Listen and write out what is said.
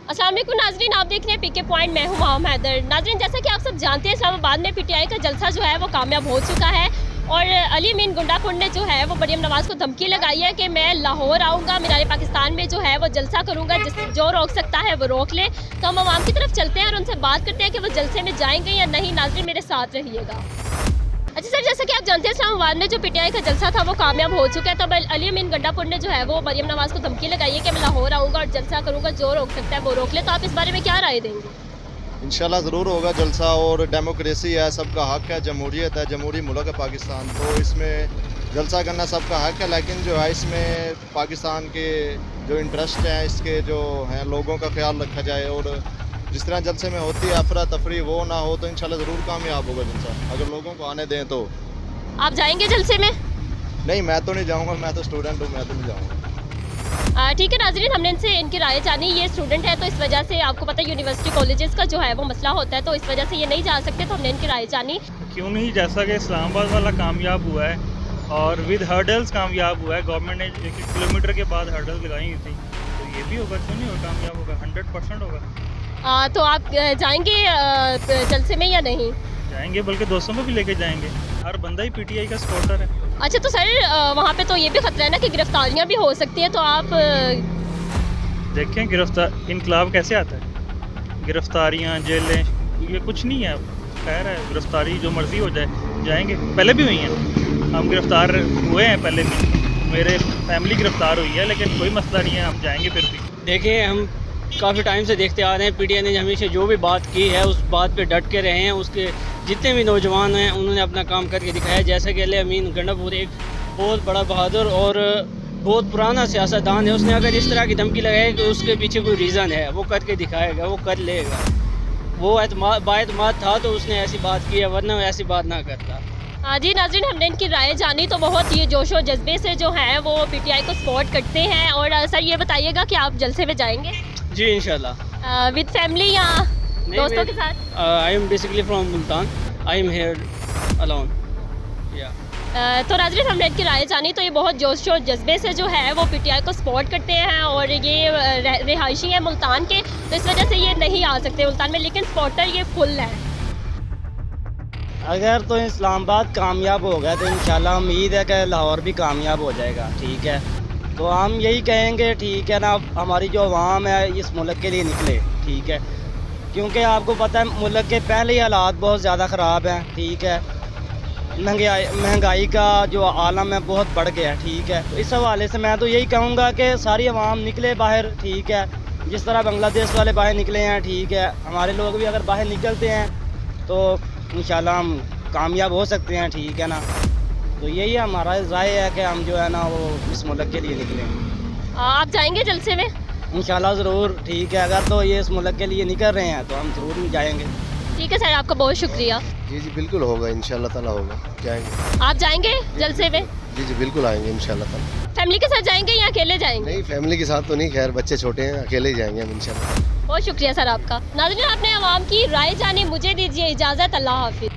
अस्सलाम वालेकुम नाज़रीन, आप देख रहे हैं पीके पॉइंट। मैं हूं माहम हैदर। नाज़रीन, जैसा कि आप सब जानते हैं, इस्लामाबाद में पीटीआई का जलसा जो है वो कामयाब हो चुका है और अली अमीन गुंडापुर ने जो है वो मरियम नवाज़ को धमकी लगाई है कि मैं लाहौर आऊँगा, मीनार पाकिस्तान में जो है वो जलसा करूँगा, जो रोक सकता है वो रोक ले। तो हम आवाम की तरफ चलते हैं और उनसे बात करते हैं कि वो जलसे में जाएंगे या नहीं। नाज़रीन, मेरे साथ रहिएगा। अच्छा सर, जैसा कि आप जानते हैं, इस्लामाबाद में जो पीटीआई का जलसा था वो कामयाब हो चुका है। तो अब अली अमीन गुंडापुर ने जो है वो मरियम नवाज़ को धमकी लगाई है कि मैं लाहौर आऊँगा और जलसा करूँगा, जो रोक सकता है वो रोक ले। तो आप इस बारे में क्या राय देंगे? इंशाल्लाह ज़रूर होगा जलसा, और डेमोक्रेसी है, सबका हक है, जमहूरियत है, जमहूरी मुल्क है पाकिस्तान, तो इसमें जलसा करना सबका हक है। लेकिन जो है इसमें पाकिस्तान के जो इंटरेस्ट हैं, इसके जो हैं लोगों का ख्याल रखा जाए, और जिस तरह जलसे में होती है अफरा तफरी वो ना हो, तो इंशाल्लाह ज़रूर कामयाब होगा जलसा, अगर लोगों को आने दें तो। आप जाएंगे जलसे में? नहीं, मैं तो नहीं जाऊँगा, मैं तो स्टूडेंट हूँ, मैं तो नहीं जाऊँगा। ठीक है नाज़रीन, हमने इनसे इनकी राय जानी। ये स्टूडेंट है तो इस वजह से आपको पता है यूनिवर्सिटी कॉलेजेस का जो है वो मसला होता है, तो इस वजह से ये नहीं जा सकते। तो हमने इनकी राय जानी। क्यों नहीं, जैसा कि इस्लामाबाद वाला कामयाब हुआ है और विद हर्डल्स कामयाब हुआ है। गवर्नमेंट ने 1 किलोमीटर के बाद हर्डल्स लगाई हुई थी, तो ये भी होगा, क्यों नहीं होगा, कामयाब होगा, 100% होगा। तो आप जाएंगे जलसे में या नहीं? जाएंगे, बल्कि दोस्तों को भी लेके जाएंगे। हर बंदा ही पीटीआई का सपोर्टर है। अच्छा, तो सर वहाँ पे तो ये भी खतरा है ना कि गिरफ्तारियाँ भी हो सकती हैं, तो आप देखें गिरफ्तार इनकलाब कैसे आता है, गिरफ्तारियाँ, जेलें, ये कुछ नहीं है। खैर है, गिरफ्तारी जो मर्ज़ी हो जाए, जाएंगे। पहले भी हुई हैं, हम गिरफ्तार हुए हैं, पहले भी मेरे फैमिली गिरफ्तार हुई है, लेकिन कोई मसला नहीं है, हम जाएंगे फिर भी। देखिए, हम काफ़ी टाइम से देखते आ रहे हैं, पीटीआई ने हमेशा जो भी बात की है उस बात पे डट के रहे हैं। उसके जितने भी नौजवान हैं उन्होंने अपना काम करके दिखाया। जैसे कि अली अमीन गुंडापुर एक बहुत बड़ा बहादुर और बहुत पुराना सियासतदान है। उसने अगर इस तरह की धमकी लगाई कि उसके पीछे कोई रीज़न है, वो करके दिखाएगा, वो कर लेगा। वो बाएतमाद था तो उसने ऐसी बात की है, वरना वो ऐसी बात ना करता। हाँ जी नाज़रीन, हमने इनकी राय जानी। तो बहुत ये जोश और जज्बे से जो है वो पीटीआई को सपोर्ट करते हैं। और सर ये बताइएगा कि आप जलसे में जाएंगे? जी इंशाल्लाह। विद फैमिली या दोस्तों के साथ? I am basically from Multan, I am here alone. तो नाज़रीन, हमने इनकी राय जानी। तो ये बहुत जोश और जज्बे से जो है वो पीटीआई को सपोर्ट करते हैं और ये रिहायशी है मुल्तान के, तो इस वजह से ये नहीं आ सकते मुल्तान में, लेकिन सपोर्टर ये फुल है। अगर तो इस्लामाबाद कामयाब हो गया तो इंशाल्लाह उम्मीद है कि लाहौर भी कामयाब हो जाएगा। ठीक है, तो हम यही कहेंगे, ठीक है ना, हमारी जो आवाम है इस मुल्क के लिए निकले। ठीक है, क्योंकि आपको पता है मुल्क के पहले ही हालात बहुत ज़्यादा ख़राब हैं। ठीक है, महंगाई का जो आलम है बहुत बढ़ गया है। ठीक है, तो इस हवाले से मैं तो यही कहूँगा कि सारी आवाम निकले बाहर। ठीक है, जिस तरह बांग्लादेश वाले बाहर निकले हैं, ठीक है, हमारे लोग भी अगर बाहर निकलते हैं तो इंशाल्लाह हम कामयाब हो सकते हैं। ठीक है ना, तो यही हमारा राय है कि हम जो है ना वो इस मुल्क के लिए निकलें। आप जाएंगे जलसे में? इंशाल्लाह ज़रूर। ठीक है, अगर तो ये इस मुल्क के लिए निकल रहे हैं तो हम ज़रूर जाएंगे। ठीक है सर, आपका बहुत शुक्रिया। जी जी बिल्कुल होगा, इंशाल्लाह ताला होगा, जाएंगे। आप जाएंगे जलसे में? जी जी बिल्कुल आएंगे इंशाल्लाह ताला। फैमिली के साथ जाएंगे या अकेले जाएंगे? नहीं, फैमिली के साथ तो नहीं, खैर बच्चे छोटे हैं, अकेले ही जाएंगे हम इंशाल्लाह। बहुत शुक्रिया सर आपका। नाज़रीन, आपने आवाम की राय जानी। मुझे दीजिए इजाज़त। अल्लाह हाफिज़।